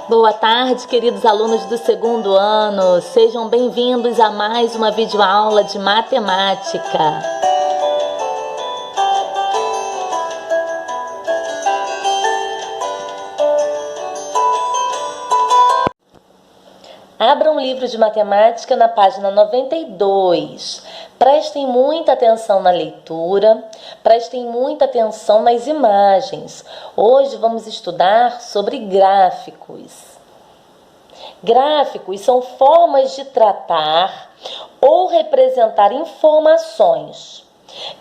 Boa tarde, queridos alunos do segundo ano. Sejam bem-vindos a mais uma videoaula de matemática. Abra um livro de matemática na página 92. Prestem muita atenção na leitura, prestem muita atenção nas imagens. Hoje vamos estudar sobre gráficos. Gráficos são formas de tratar ou representar informações.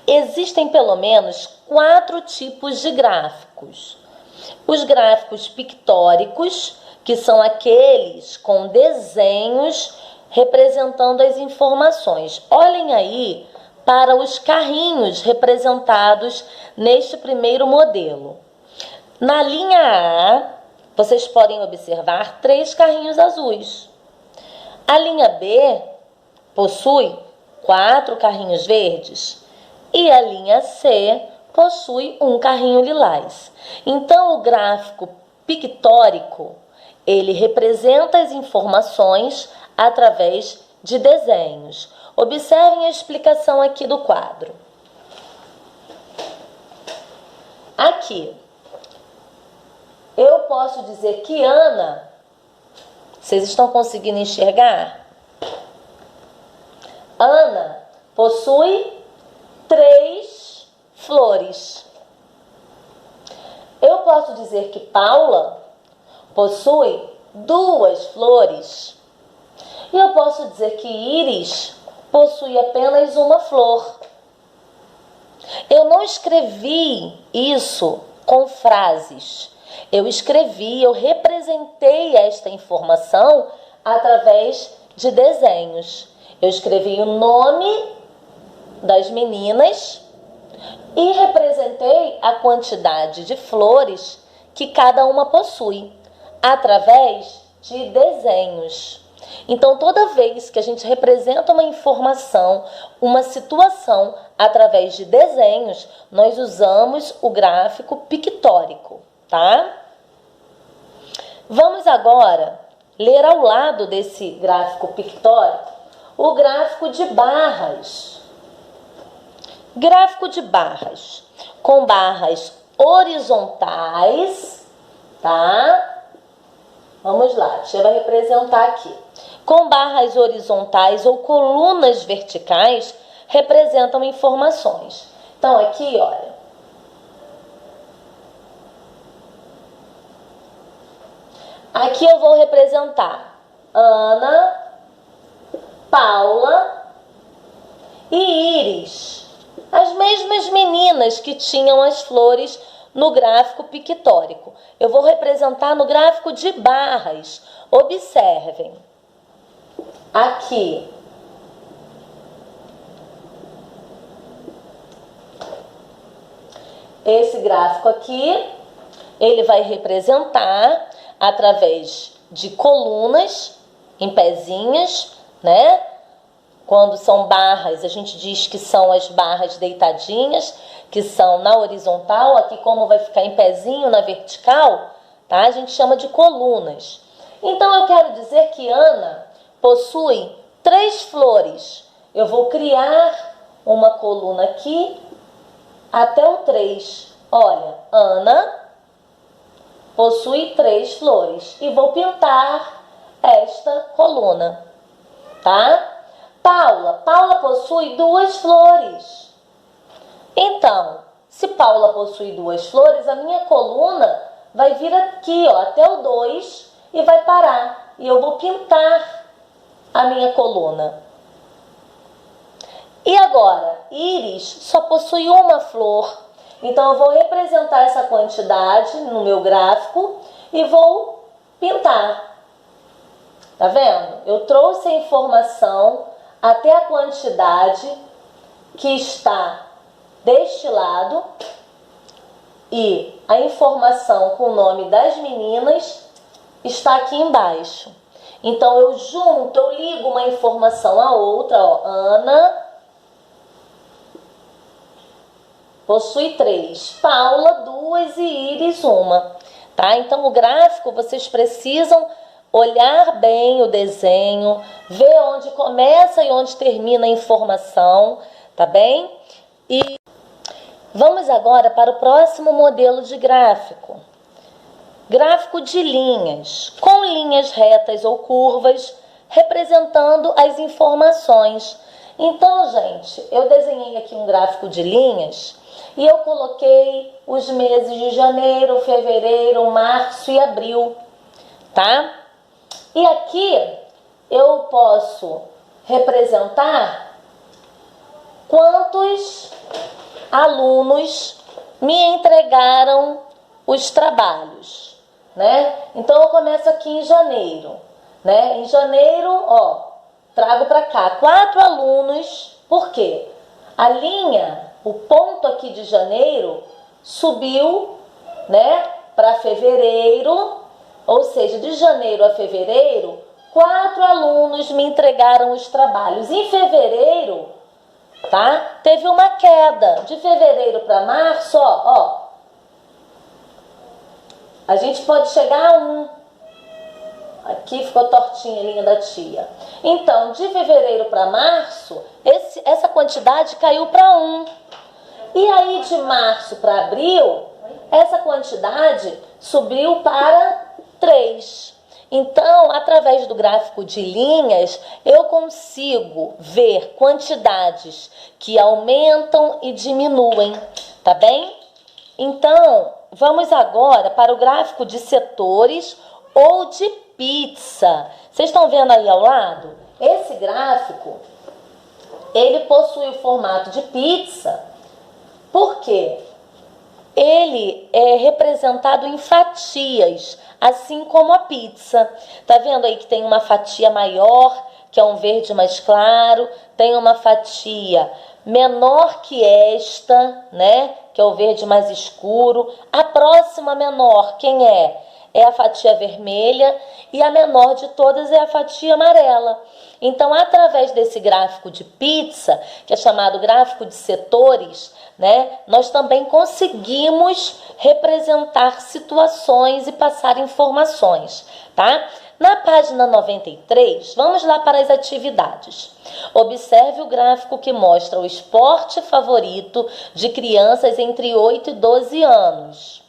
Existem pelo menos 4 tipos de gráficos. Os gráficos pictóricos, que são aqueles com desenhos representando as informações. Olhem aí para os carrinhos representados neste primeiro modelo. Na linha A, vocês podem observar 3 carrinhos azuis. A linha B possui 4 carrinhos verdes e a linha C possui um carrinho lilás. Então, o gráfico pictórico, ele representa as informações através de desenhos. Observem a explicação aqui do quadro. Aqui, eu posso dizer que Ana, vocês estão conseguindo enxergar? Ana possui 3 flores. Eu posso dizer que Paula possui 2 flores. E eu posso dizer que Íris possui apenas uma flor. Eu não escrevi isso com frases. Eu representei esta informação através de desenhos. Eu escrevi o nome das meninas e representei a quantidade de flores que cada uma possui, através de desenhos. Então, toda vez que a gente representa uma informação, uma situação, através de desenhos, nós usamos o gráfico pictórico, tá? Vamos agora ler ao lado desse gráfico pictórico o gráfico de barras. Gráfico de barras, com barras horizontais, tá? Vamos lá, deixa eu representar aqui. Com barras horizontais ou colunas verticais, representam informações. Então, aqui, olha. Aqui eu vou representar Ana, Paula e Íris. As mesmas meninas que tinham as flores no gráfico pictórico. Eu vou representar no gráfico de barras. Observem. Aqui. Esse gráfico aqui, ele vai representar através de colunas em pezinhas, né? Quando são barras, a gente diz que são as barras deitadinhas, que são na horizontal. Aqui, como vai ficar em pezinho na vertical, tá? A gente chama de colunas. Então, eu quero dizer que Ana possui 3 flores. Eu vou criar uma coluna aqui até o 3. Olha, Ana possui 3 flores. E vou pintar esta coluna, tá? Paula possui 2 flores. Então, se Paula possui 2 flores, a minha coluna vai vir aqui, ó, até o 2 e vai parar. E eu vou pintar a minha coluna. E agora, Íris só possui uma flor. Então, eu vou representar essa quantidade no meu gráfico e vou pintar. Tá vendo? Eu trouxe a informação até a quantidade que está deste lado e a informação com o nome das meninas está aqui embaixo. Então, eu junto, eu ligo uma informação à outra, ó. Ana possui 3, Paula 2 e Íris 1. tá? Então, o gráfico, vocês precisam olhar bem o desenho, ver onde começa e onde termina a informação, tá bem? E vamos agora para o próximo modelo de gráfico. Gráfico de linhas, com linhas retas ou curvas, representando as informações. Então, gente, eu desenhei aqui um gráfico de linhas e eu coloquei os meses de janeiro, fevereiro, março e abril, tá? E aqui eu posso representar quantos alunos me entregaram os trabalhos, né? Então eu começo aqui em janeiro, né? Em janeiro, ó, trago para cá 4 alunos, por quê? A linha, o ponto aqui de janeiro subiu, né, para fevereiro, ou seja, de janeiro a fevereiro, 4 alunos me entregaram os trabalhos. Em fevereiro, tá? Teve uma queda. De fevereiro para março, ó, a gente pode chegar a 1. Aqui ficou tortinha a linha da tia. Então, de fevereiro para março, essa quantidade caiu para 1. E aí, de março para abril, essa quantidade subiu para 3. Então, através do gráfico de linhas, eu consigo ver quantidades que aumentam e diminuem, tá bem? Então, vamos agora para o gráfico de setores ou de pizza. Vocês estão vendo aí ao lado? Esse gráfico, ele possui o formato de pizza, porque ele é representado em fatias, assim como a pizza. Tá vendo aí que tem uma fatia maior, que é um verde mais claro, tem uma fatia menor que esta, né, que é o verde mais escuro. A próxima menor, quem é? É a fatia vermelha, e a menor de todas é a fatia amarela. Então, através desse gráfico de pizza, que é chamado gráfico de setores, né, nós também conseguimos representar situações e passar informações, tá? Na página 93, vamos lá para as atividades. Observe o gráfico que mostra o esporte favorito de crianças entre 8 e 12 anos.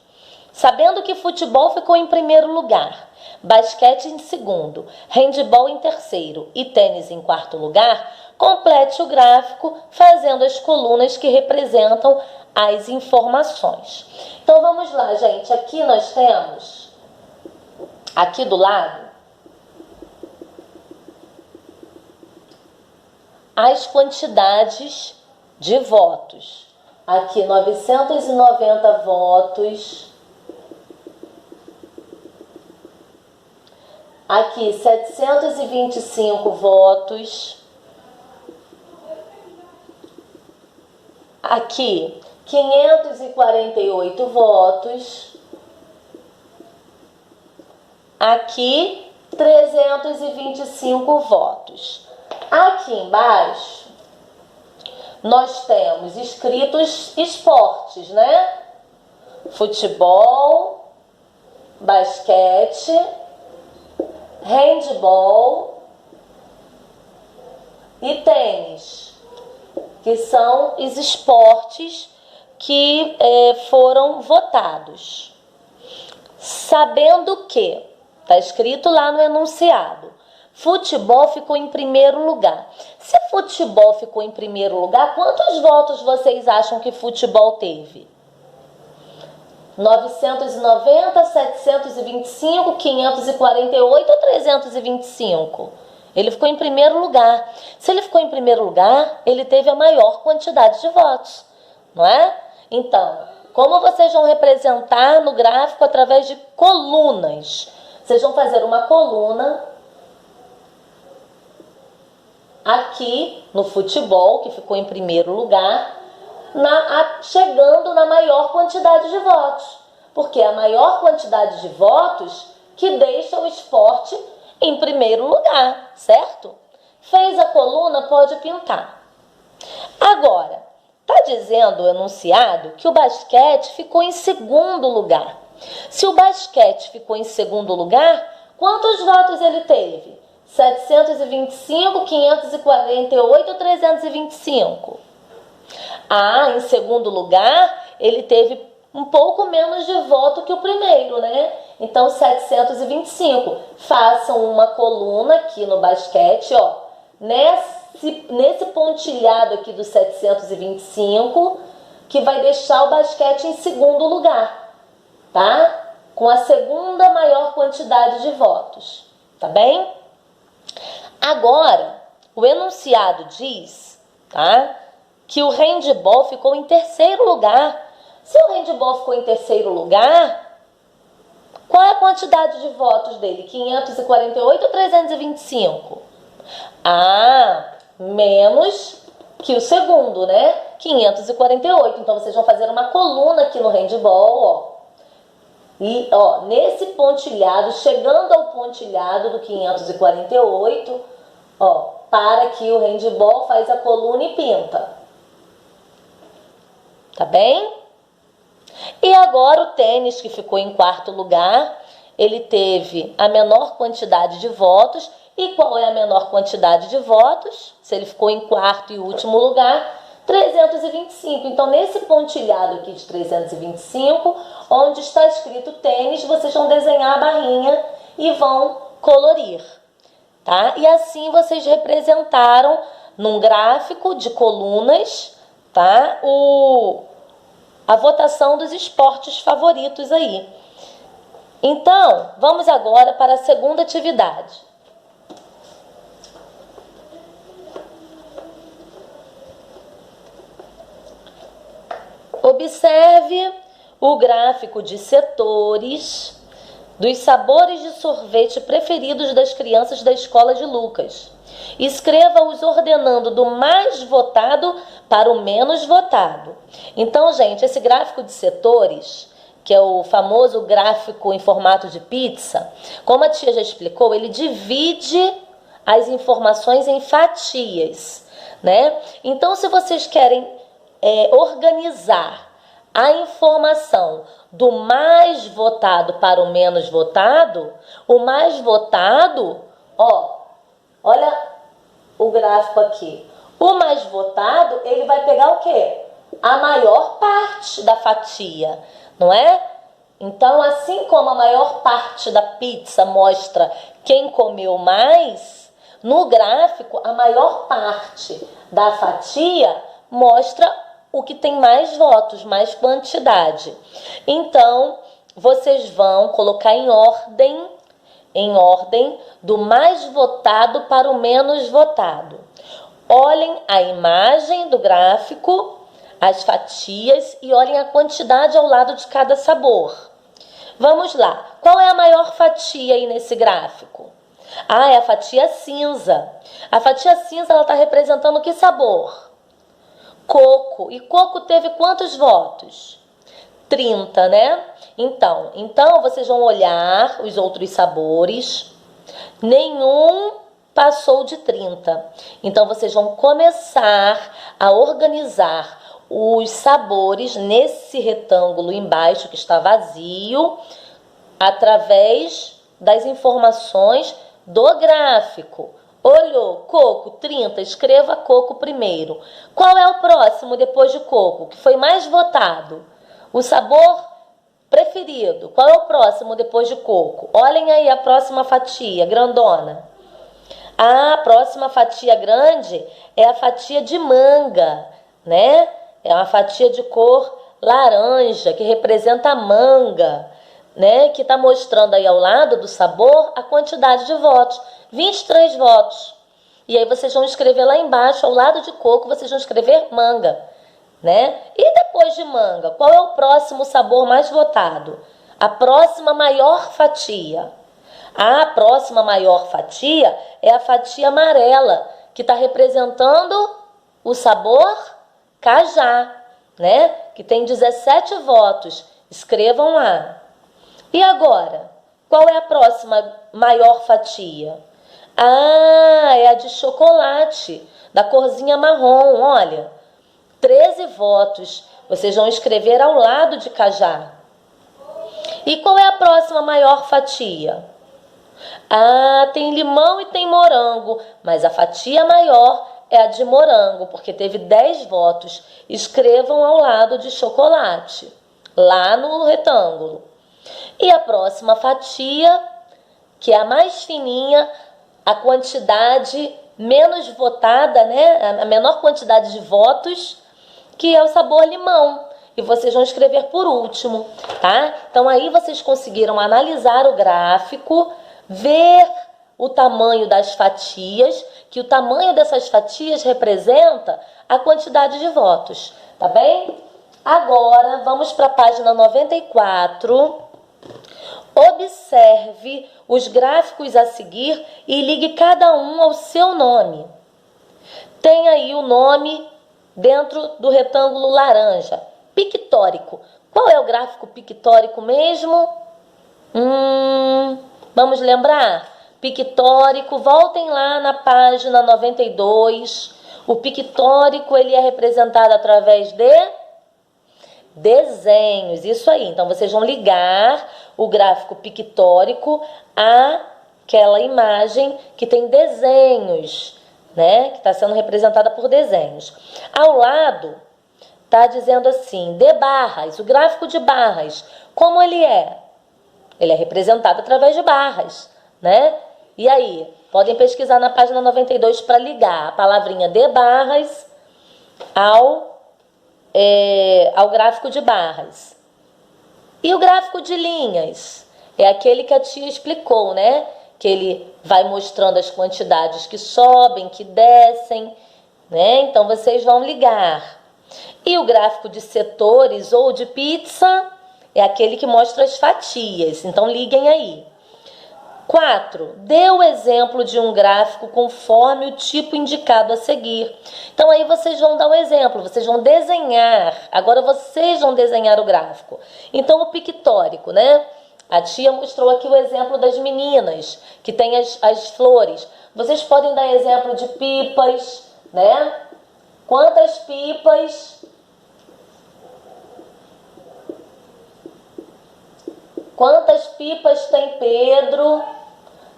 Sabendo que futebol ficou em primeiro lugar, basquete em segundo, handebol em terceiro e tênis em quarto lugar, complete o gráfico fazendo as colunas que representam as informações. Então vamos lá, gente. Aqui nós temos, aqui do lado, as quantidades de votos. Aqui 990 votos. Aqui 725 votos. Aqui 548 votos. Aqui 325 votos. Aqui embaixo nós temos escritos esportes, né? Futebol, basquete, handebol e tênis, que são os esportes que foram votados. Sabendo que, está escrito lá no enunciado, futebol ficou em primeiro lugar. Se futebol ficou em primeiro lugar, quantos votos vocês acham que futebol teve? 990, 725, 548 ou 325? Ele ficou em primeiro lugar. Se ele ficou em primeiro lugar, ele teve a maior quantidade de votos, não é? Então, como vocês vão representar no gráfico através de colunas? Vocês vão fazer uma coluna aqui no futebol, que ficou em primeiro lugar, chegando na maior quantidade de votos. Porque é a maior quantidade de votos que deixa o esporte em primeiro lugar, certo? Fez a coluna, pode pintar. Agora, está dizendo o enunciado que o basquete ficou em segundo lugar. Se o basquete ficou em segundo lugar, quantos votos ele teve? 725, 548 ou 325? Ah, em segundo lugar, ele teve um pouco menos de voto que o primeiro, né? Então, 725. Façam uma coluna aqui no basquete, ó. Nesse pontilhado aqui do 725, que vai deixar o basquete em segundo lugar, tá? Com a segunda maior quantidade de votos, tá bem? Agora, o enunciado diz, tá? Que o handball ficou em terceiro lugar. Se o handball ficou em terceiro lugar, qual é a quantidade de votos dele? 548 ou 325? Ah, menos que o segundo, né? 548. Então, vocês vão fazer uma coluna aqui no handball, ó. E, ó, nesse pontilhado, chegando ao pontilhado do 548, ó, para que o handball faz a coluna e pinta. Tá bem? E agora o tênis, que ficou em quarto lugar, ele teve a menor quantidade de votos. E qual é a menor quantidade de votos? Se ele ficou em quarto e último lugar, 325. Então, nesse pontilhado aqui de 325, onde está escrito tênis, vocês vão desenhar a barrinha e vão colorir, tá? E assim vocês representaram num gráfico de colunas, tá? A votação dos esportes favoritos aí. Então, vamos agora para a segunda atividade. Observe o gráfico de setores dos sabores de sorvete preferidos das crianças da escola de Lucas. Escreva-os ordenando do mais votado para o menos votado. Então, gente, esse gráfico de setores, que é o famoso gráfico em formato de pizza, como a tia já explicou, ele divide as informações em fatias, né? Então, se vocês querem organizar a informação do mais votado para o menos votado, o mais votado, ó, olha o gráfico aqui. O mais votado, ele vai pegar o quê? A maior parte da fatia, não é? Então, assim como a maior parte da pizza mostra quem comeu mais, no gráfico, a maior parte da fatia mostra o que tem mais votos, mais quantidade. Então, vocês vão colocar em ordem do mais votado para o menos votado. Olhem a imagem do gráfico, as fatias e olhem a quantidade ao lado de cada sabor. Vamos lá. Qual é a maior fatia aí nesse gráfico? Ah, é a fatia cinza. A fatia cinza, ela está representando que sabor? Coco. E coco teve quantos votos? 30, né? Então vocês vão olhar os outros sabores. Nenhum passou de 30. Então, vocês vão começar a organizar os sabores nesse retângulo embaixo que está vazio, através das informações do gráfico. Olhou, coco, 30, escreva coco primeiro. Qual é o próximo depois de coco, que foi mais votado? O sabor preferido. Qual é o próximo depois de coco? Olhem aí a próxima fatia, grandona. A próxima fatia grande é a fatia de manga, né? É uma fatia de cor laranja, que representa a manga, né? Que está mostrando aí ao lado do sabor a quantidade de votos. 23 votos. E aí vocês vão escrever lá embaixo, ao lado de coco, vocês vão escrever manga, né? E depois de manga, qual é o próximo sabor mais votado? A próxima maior fatia. A próxima maior fatia é a fatia amarela, que está representando o sabor cajá, né? Que tem 17 votos. Escrevam lá. E agora, qual é a próxima maior fatia? Ah, é a de chocolate, da corzinha marrom, olha. 13 votos. Vocês vão escrever ao lado de cajá. E qual é a próxima maior fatia? Ah, tem limão e tem morango, mas a fatia maior é a de morango, porque teve 10 votos. Escrevam ao lado de chocolate, lá no retângulo. E a próxima fatia, que é a mais fininha, a quantidade menos votada, né? A menor quantidade de votos, que é o sabor limão. E vocês vão escrever por último, tá? Então aí vocês conseguiram analisar o gráfico, ver o tamanho das fatias, que o tamanho dessas fatias representa a quantidade de votos, tá bem? Agora vamos para a página 94. Observe os gráficos a seguir e ligue cada um ao seu nome. Tem aí o nome dentro do retângulo laranja. Pictórico. Qual é o gráfico pictórico mesmo? Vamos lembrar? Pictórico, voltem lá na página 92. O pictórico, ele é representado através de desenhos. Isso aí. Então, vocês vão ligar o gráfico pictórico àquela imagem que tem desenhos, né? Que está sendo representada por desenhos. Ao lado, está dizendo assim, de barras, o gráfico de barras. Como ele é? Ele é representado através de barras, né? E aí, podem pesquisar na página 92 para ligar a palavrinha de barras ao gráfico de barras. E o gráfico de linhas? É aquele que a tia explicou, né? Que ele vai mostrando as quantidades que sobem, que descem, né? Então, vocês vão ligar. E o gráfico de setores ou de pizza é aquele que mostra as fatias. Então, liguem aí. 4. Dê o exemplo de um gráfico conforme o tipo indicado a seguir. Então, aí vocês vão dar um exemplo, vocês vão desenhar. Agora, vocês vão desenhar o gráfico. Então, o pictórico, né? A tia mostrou aqui o exemplo das meninas, que tem as flores. Vocês podem dar exemplo de pipas, né? Quantas pipas? Quantas pipas tem Pedro?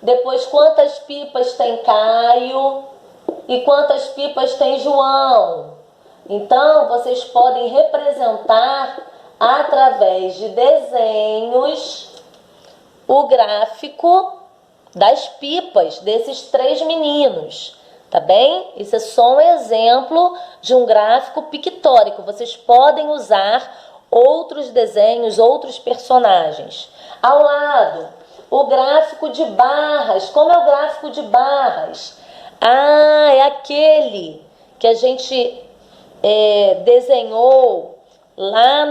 Depois, quantas pipas tem Caio? E quantas pipas tem João? Então, vocês podem representar através de desenhos o gráfico das pipas desses 3 meninos, tá bem? Isso é só um exemplo de um gráfico pictórico. Vocês podem usar outros desenhos, outros personagens. Ao lado, o gráfico de barras. Como é o gráfico de barras? Ah, é aquele que a gente desenhou lá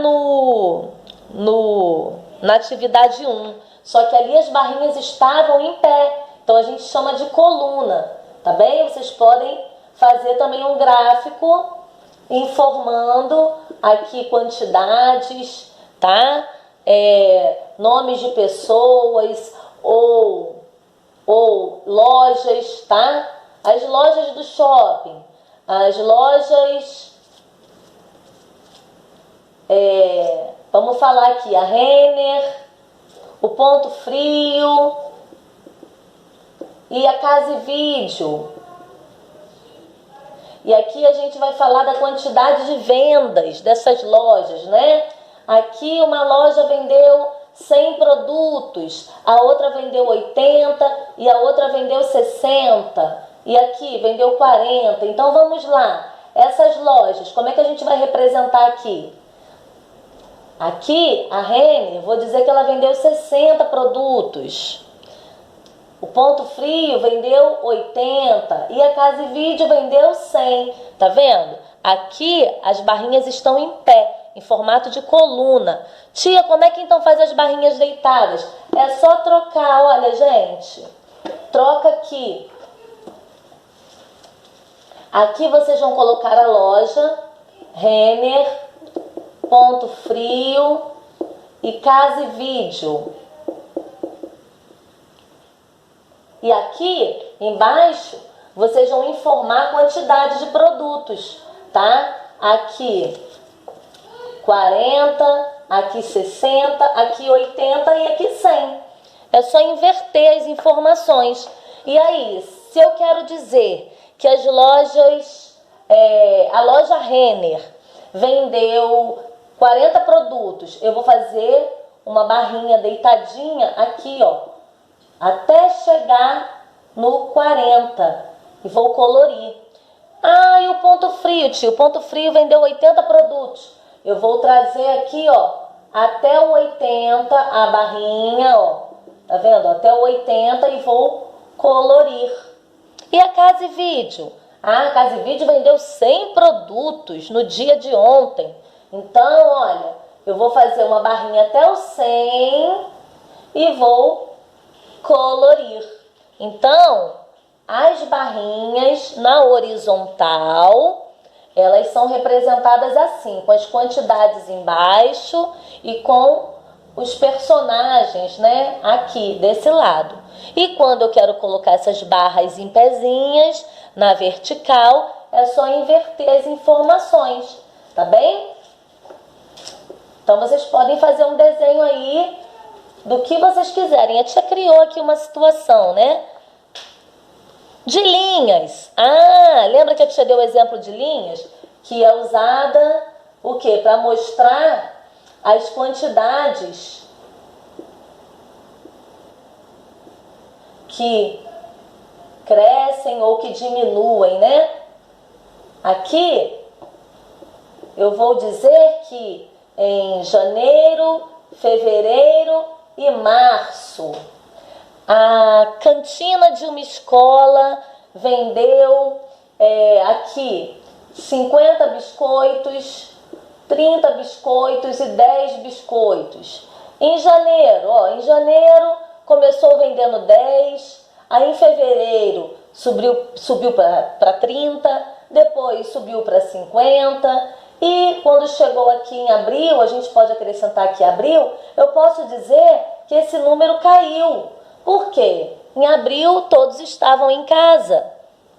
na atividade 1. Só que ali as barrinhas estavam em pé. Então, a gente chama de coluna, tá bem? Vocês podem fazer também um gráfico informando aqui quantidades, tá? Nomes de pessoas ou lojas, tá? As lojas do shopping, as lojas, vamos falar aqui, a Renner, o Ponto Frio e a Casa e Vídeo. E aqui a gente vai falar da quantidade de vendas dessas lojas, né? Aqui uma loja vendeu 100 produtos, a outra vendeu 80 e a outra vendeu 60. E aqui vendeu 40. Então vamos lá. Essas lojas, como é que a gente vai representar aqui? Aqui, a Renner, vou dizer que ela vendeu 60 produtos. O Ponto Frio vendeu 80 e a Casa e Vídeo vendeu 100. Tá vendo? Aqui as barrinhas estão em pé, em formato de coluna. Tia, como é que então faz as barrinhas deitadas? É só trocar, olha, gente. Troca aqui. Aqui vocês vão colocar a loja, Renner, Ponto Frio e Casa e Vídeo. E aqui embaixo vocês vão informar a quantidade de produtos, tá? Aqui 40 aqui 60, aqui 80 e aqui 100. É só inverter as informações. E aí, se eu quero dizer que as lojas, a loja Renner vendeu 40 produtos, eu vou fazer uma barrinha deitadinha aqui, ó, até chegar no 40 e vou colorir. Ah, e o ponto frio, tio? O ponto frio vendeu 80 produtos. Eu vou trazer aqui, ó, até o 80 a barrinha, ó. Tá vendo? Até o 80 e vou colorir. E a Casa e Vídeo? Ah, a Casa e Vídeo vendeu 100 produtos no dia de ontem. Então, olha, eu vou fazer uma barrinha até o 100 e vou colorir. Então, as barrinhas na horizontal, elas são representadas assim, com as quantidades embaixo e com os personagens, né, aqui desse lado. E quando eu quero colocar essas barras em pezinhas, na vertical, é só inverter as informações, tá bem? Então, vocês podem fazer um desenho aí do que vocês quiserem. A tia criou aqui uma situação, né? De linhas. Ah, lembra que a tia deu o exemplo de linhas? Que é usada, o quê? Para mostrar as quantidades que crescem ou que diminuem, né? Aqui, eu vou dizer que em janeiro, fevereiro e março, a cantina de uma escola vendeu aqui 50 biscoitos, 30 biscoitos e 10 biscoitos. Em janeiro começou vendendo 10, aí em fevereiro subiu para 30, depois subiu para 50, e quando chegou aqui em abril, a gente pode acrescentar aqui abril, eu posso dizer que esse número caiu. Por quê? Em abril todos estavam em casa,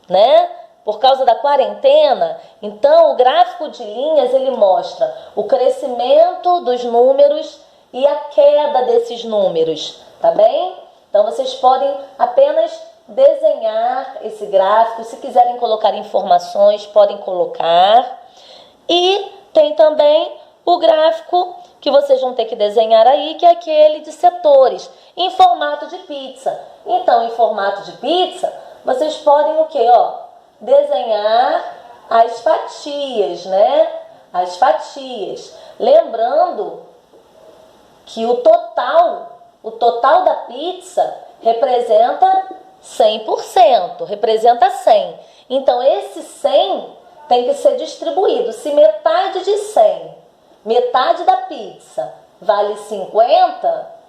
né? Por causa da quarentena. Então, o gráfico de linhas, ele mostra o crescimento dos números e a queda desses números, tá bem? Então, vocês podem apenas desenhar esse gráfico. Se quiserem colocar informações, podem colocar. E tem também o gráfico que vocês vão ter que desenhar aí, que é aquele de setores, em formato de pizza. Então, em formato de pizza, vocês podem o quê? Desenhar as fatias, né? As fatias. Lembrando que o total da pizza representa 100%, representa 100. Então, esse 100 tem que ser distribuído. Se metade de 100, metade da pizza vale 50,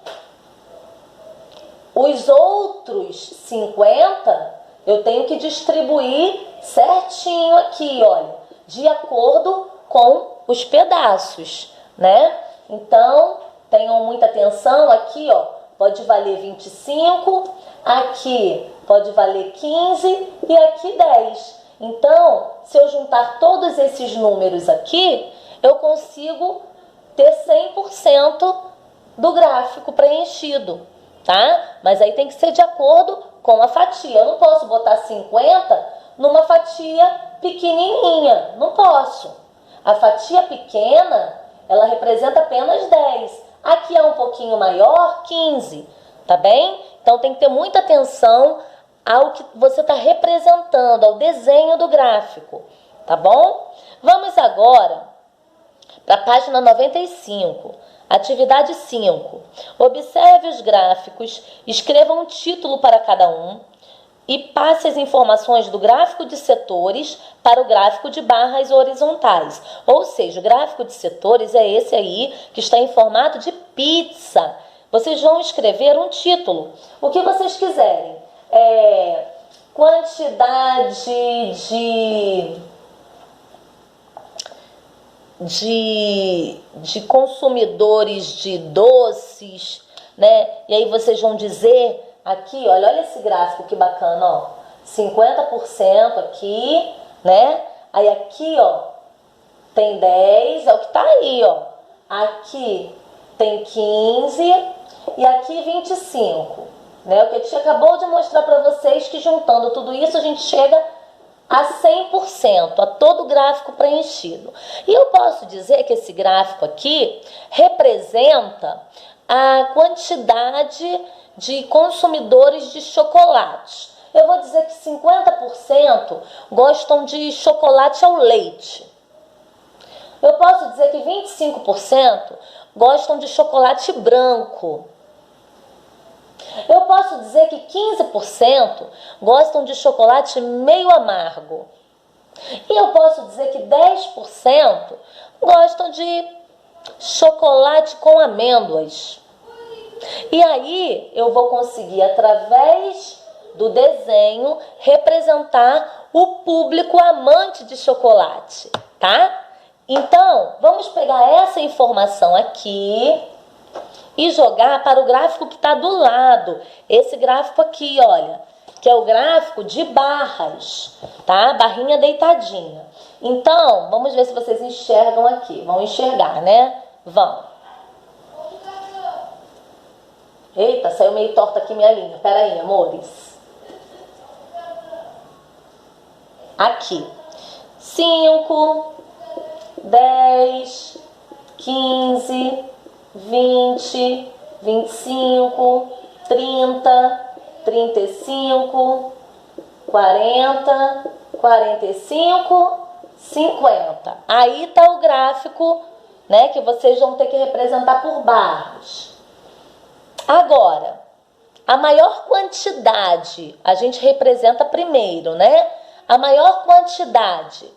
os outros 50 eu tenho que distribuir certinho aqui, olha, de acordo com os pedaços, né? Então, tenham muita atenção aqui, ó, pode valer 25, aqui pode valer 15 e aqui 10. Então, se eu juntar todos esses números aqui, eu consigo ter 100% do gráfico preenchido, tá? Mas aí tem que ser de acordo com a fatia. Eu não posso botar 50 numa fatia pequenininha, não posso. A fatia pequena, ela representa apenas 10. Aqui é um pouquinho maior, 15, tá bem? Então tem que ter muita atenção ao que você está representando, ao desenho do gráfico, tá bom? Vamos agora para a página 95, atividade 5. Observe os gráficos, escreva um título para cada um e passe as informações do gráfico de setores para o gráfico de barras horizontais. Ou seja, o gráfico de setores é esse aí que está em formato de pizza. Vocês vão escrever um título, o que vocês quiserem. Quantidade de consumidores de doces, né? E aí vocês vão dizer aqui, olha esse gráfico que bacana, ó. 50% aqui, né? Aí aqui, ó, tem 10, é o que tá aí, ó. aqui tem 15 e aqui 25, né? O que a gente acabou de mostrar para vocês que juntando tudo isso a gente chega a 100%, a todo o gráfico preenchido. E eu posso dizer que esse gráfico aqui representa a quantidade de consumidores de chocolates. Eu vou dizer que 50% gostam de chocolate ao leite. Eu posso dizer que 25% gostam de chocolate branco. Eu posso dizer que 15% gostam de chocolate meio amargo. E eu posso dizer que 10% gostam de chocolate com amêndoas. E aí eu vou conseguir, através do desenho, representar o público amante de chocolate, tá? Então, vamos pegar essa informação aqui e jogar para o gráfico que está do lado. Esse gráfico aqui, olha, que é o gráfico de barras, tá? Barrinha deitadinha. Então, vamos ver se vocês enxergam aqui. Vão enxergar, né? Vão. Eita, saiu meio torta aqui minha linha. Pera aí, amores. Aqui. 5, 10, 15, 20, 25, 30, 35, 40, 45, 50. Aí tá o gráfico, né, que vocês vão ter que representar por barras. Agora, a maior quantidade a gente representa primeiro, né? A maior quantidade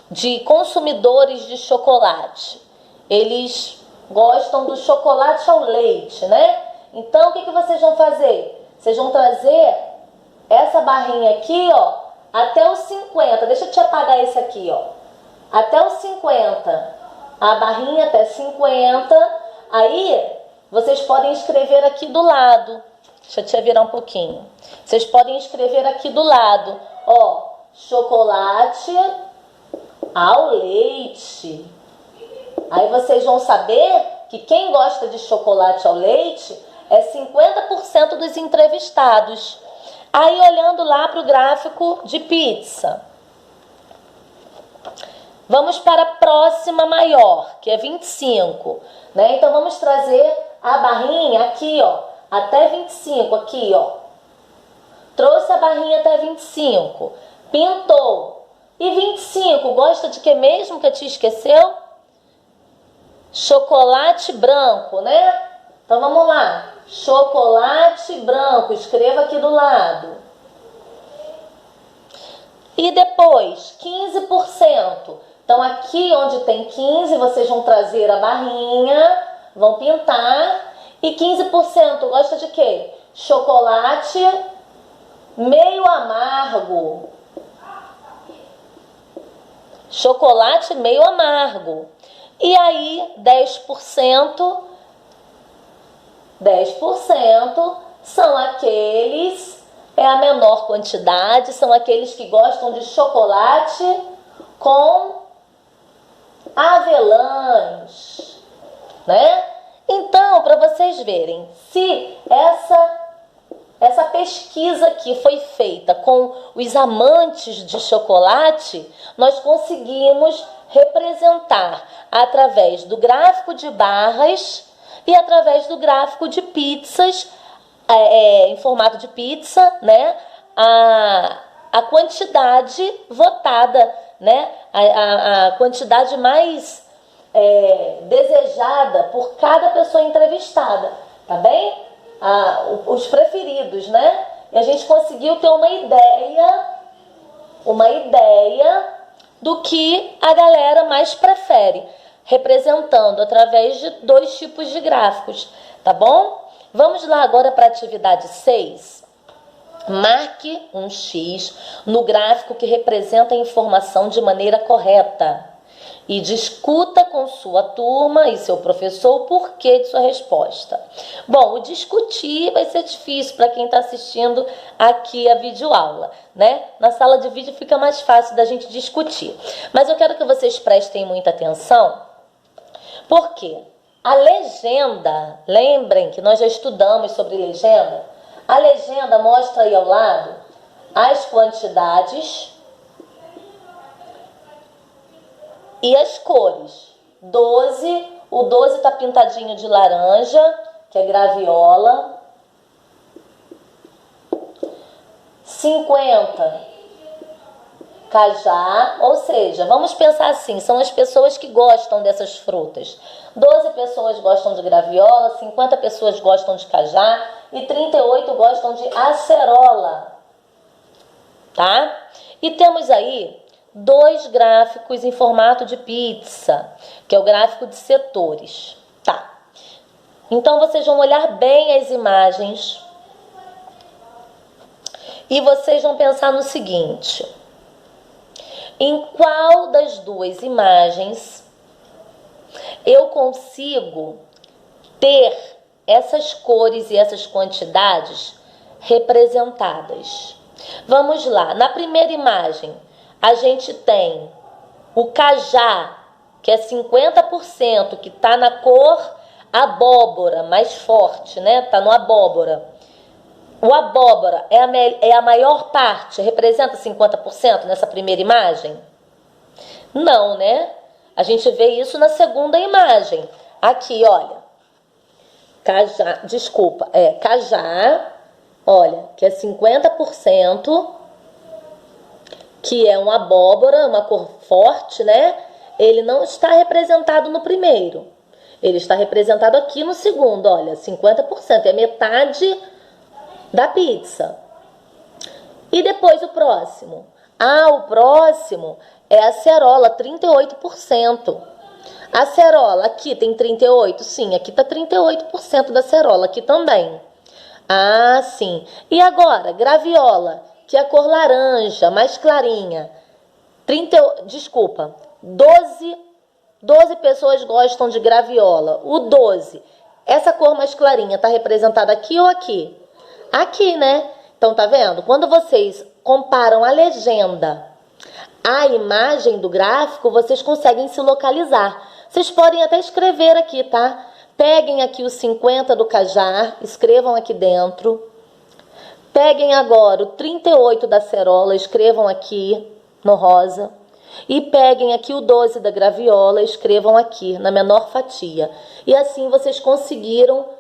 de consumidores de chocolate. Eles gostam do chocolate ao leite, né? Então, o que vocês vão fazer? Vocês vão trazer essa barrinha aqui, ó, até os 50. Deixa eu te apagar esse aqui, ó. Até os 50. A barrinha até 50. Aí, vocês podem escrever aqui do lado. Deixa eu te virar um pouquinho. Vocês podem escrever aqui do lado, ó, chocolate ao leite. Aí vocês vão saber que quem gosta de chocolate ao leite é 50% dos entrevistados. Aí olhando lá para o gráfico de pizza. Vamos para a próxima maior, que é 25, né? Então vamos trazer a barrinha aqui, ó, até 25, aqui, ó. Trouxe a barrinha até 25, pintou. E 25, gosta de que mesmo que a tia esqueceu? Chocolate branco, né? Então vamos lá. Chocolate branco, escreva aqui do lado. E depois, 15%. Então aqui onde tem 15, vocês vão trazer a barrinha, vão pintar. E 15% gosta de quê? Chocolate meio amargo. Chocolate meio amargo. E aí, 10% são aqueles, é a menor quantidade, são aqueles que gostam de chocolate com avelãs, né? Então, para vocês verem, se essa pesquisa aqui foi feita com os amantes de chocolate, nós conseguimos representar através do gráfico de barras e através do gráfico de pizzas, em formato de pizza, né? A quantidade votada, né? A quantidade mais desejada por cada pessoa entrevistada, tá bem? Os preferidos, né? E a gente conseguiu ter uma ideia do que a galera mais prefere, representando através de 2 tipos de gráficos, tá bom? Vamos lá agora para a atividade 6. Marque um X no gráfico que representa a informação de maneira correta e discuta com sua turma e seu professor o porquê de sua resposta. Bom, o discutir vai ser difícil para quem está assistindo aqui a videoaula, né? Na sala de vídeo fica mais fácil da gente discutir. Mas eu quero que vocês prestem muita atenção, Por quê? A legenda, lembrem que nós já estudamos sobre legenda, a legenda mostra aí ao lado as quantidades e as cores. 12, o 12 está pintadinho de laranja, que é graviola. 50, cajá, ou seja, vamos pensar assim, são as pessoas que gostam dessas frutas. 12 pessoas gostam de graviola, 50 pessoas gostam de cajá e 38 gostam de acerola, tá? E temos aí 2 gráficos em formato de pizza, que é o gráfico de setores, tá? Então, vocês vão olhar bem as imagens e vocês vão pensar no seguinte: em qual das 2 imagens eu consigo ter essas cores e essas quantidades representadas? Vamos lá, na primeira imagem a gente tem o cajá, que é 50%, que está na cor abóbora, mais forte, né? Está no abóbora. O abóbora é a maior parte, representa 50% nessa primeira imagem? Não, né? A gente vê isso na segunda imagem. Aqui, olha. Cajá, cajá, olha, que é 50%, que é um abóbora, uma cor forte, né? Ele não está representado no primeiro. Ele está representado aqui no segundo, olha, 50%, é metade da pizza. E depois o próximo? O próximo é a acerola, 38%. A acerola, aqui tem 38%? Sim, aqui está 38% da acerola, aqui também. Sim. E agora, graviola, que é a cor laranja, mais clarinha. 12 pessoas gostam de graviola. O 12, essa cor mais clarinha, está representada aqui ou aqui? Aqui, né? Então, tá vendo? Quando vocês comparam a legenda à imagem do gráfico, vocês conseguem se localizar. Vocês podem até escrever aqui, tá? Peguem aqui os 50 do cajá, escrevam aqui dentro. Peguem agora o 38 da acerola, escrevam aqui no rosa. E peguem aqui o 12 da graviola, escrevam aqui na menor fatia. E assim vocês conseguiram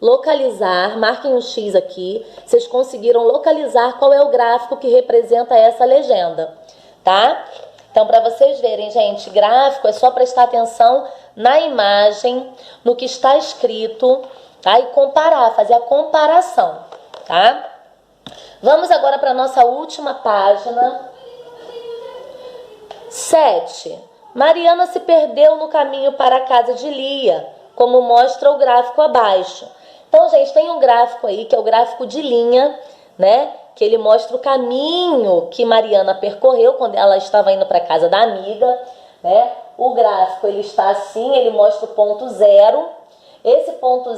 localizar, marquem um X aqui, vocês conseguiram localizar qual é o gráfico que representa essa legenda, tá? Então, para vocês verem, gente, gráfico é só prestar atenção na imagem, no que está escrito, tá? E comparar, fazer a comparação, tá? Vamos agora para a nossa última página. 7. Mariana se perdeu no caminho para a casa de Lia, como mostra o gráfico abaixo. Então, gente, tem um gráfico aí, que é o gráfico de linha, né? Que ele mostra o caminho que Mariana percorreu quando ela estava indo para a casa da amiga, né? O gráfico, ele está assim, ele mostra o ponto zero. Esse ponto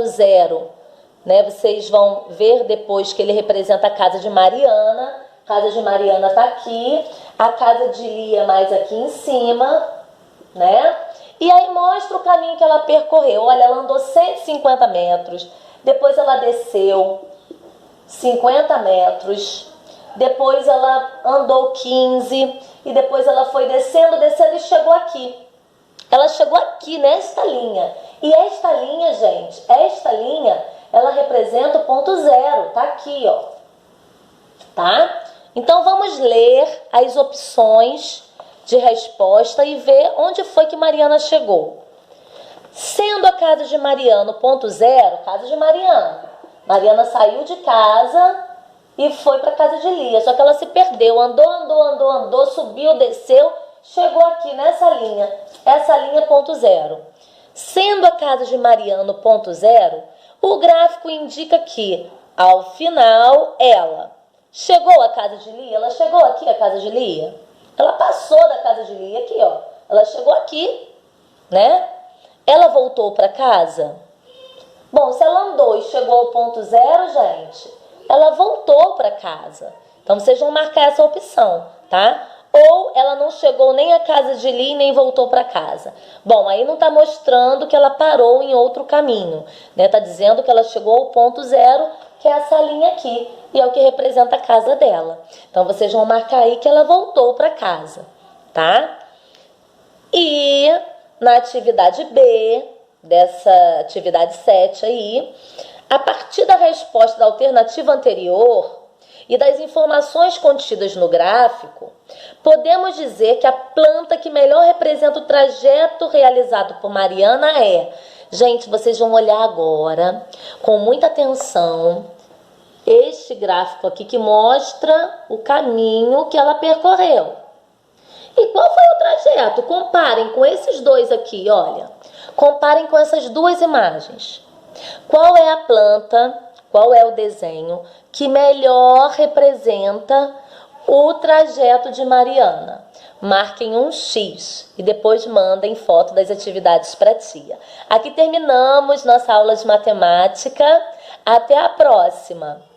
zero, né? Vocês vão ver depois que ele representa a casa de Mariana. A casa de Mariana está aqui, a casa de Lia mais aqui em cima, né? E aí mostra o caminho que ela percorreu. Olha, ela andou 150 metros, depois ela desceu 50 metros, depois ela andou 15, e depois ela foi descendo e chegou aqui. Ela chegou aqui, nesta linha. E esta linha, gente, ela representa o ponto zero, tá aqui, ó. Tá? Então, vamos ler as opções de resposta e ver onde foi que Mariana chegou. Sendo a casa de Mariana o ponto zero, casa de Mariana. Mariana saiu de casa e foi para a casa de Lia. Só que ela se perdeu, andou, subiu, desceu, chegou aqui nessa linha. Essa linha é ponto zero. Sendo a casa de Mariana o ponto zero, o gráfico indica que, ao final, ela chegou à casa de Lia. Ela chegou aqui à casa de Lia. Ela passou da casa de Lia aqui, ó. Ela chegou aqui, né? Ela voltou para casa? Bom, se ela andou e chegou ao ponto zero, gente, ela voltou para casa. Então, vocês vão marcar essa opção, tá? ou ela não chegou nem à casa de Li nem voltou para casa. Bom, aí não está mostrando que ela parou em outro caminho, né? Está dizendo que ela chegou ao ponto zero, que é essa linha aqui, e é o que representa a casa dela. Então, vocês vão marcar aí que ela voltou para casa, tá? E na atividade B, dessa atividade 7 aí, a partir da resposta da alternativa anterior e das informações contidas no gráfico, podemos dizer que a planta que melhor representa o trajeto realizado por Mariana é... Gente, vocês vão olhar agora, com muita atenção, este gráfico aqui que mostra o caminho que ela percorreu. E qual foi o trajeto? Comparem com esses dois aqui, olha. Comparem com essas duas imagens. Qual é a planta, qual é o desenho que melhor representa o trajeto de Mariana? Marquem um X e depois mandem foto das atividades para a tia. Aqui terminamos nossa aula de matemática. Até a próxima!